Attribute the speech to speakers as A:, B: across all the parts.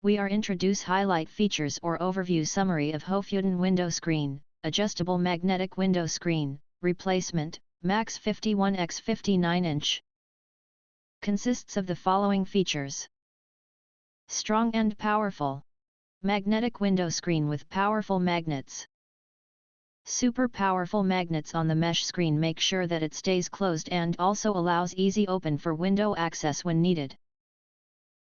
A: We are introduce highlight features or overview summary of HOFUDON window screen, adjustable magnetic window screen, replacement, max 51x 59 inch. Consists of the following features. Strong and powerful. Magnetic window screen with powerful magnets. Super powerful magnets on the mesh screen make sure that it stays closed and also allows easy open for window access when needed.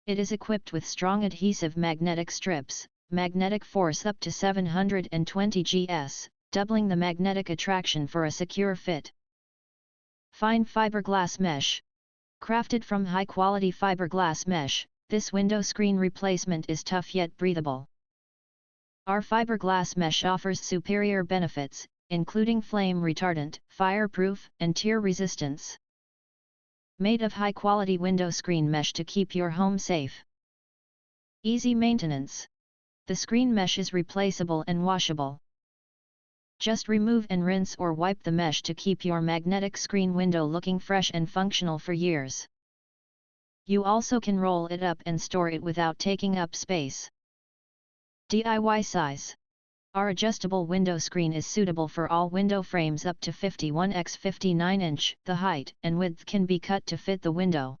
A: It is equipped with strong adhesive magnetic strips, magnetic force up to 720 Gs, doubling the magnetic attraction for a secure fit. Fine fiberglass mesh. Crafted from high-quality fiberglass mesh, this window screen replacement is tough yet breathable. Our fiberglass mesh offers superior benefits, including flame retardant, fireproof, and tear resistance. Made of high-quality window screen mesh to keep your home safe. Easy maintenance. The screen mesh is replaceable and washable. Just remove and rinse or wipe the mesh to keep your magnetic screen window looking fresh and functional for years. You also can roll it up and store it without taking up space. DIY size. Our adjustable window screen is suitable for all window frames up to 51x 59 inch. The height and width can be cut to fit the window.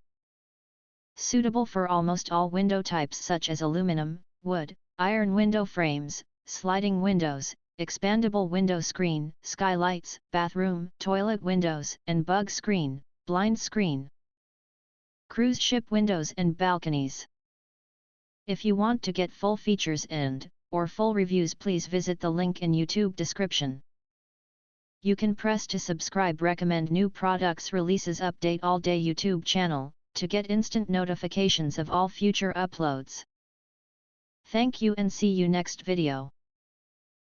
A: Suitable for almost all window types such as aluminum, wood, iron window frames, sliding windows, expandable window screen, skylights, bathroom, toilet windows, and bug screen, blind screen. Cruise ship windows and balconies. If you want to get full features or full reviews, please visit the link in YouTube description. You can press to subscribe, recommend new products releases, update all day YouTube channel, to get instant notifications of all future uploads. Thank you and see you next video.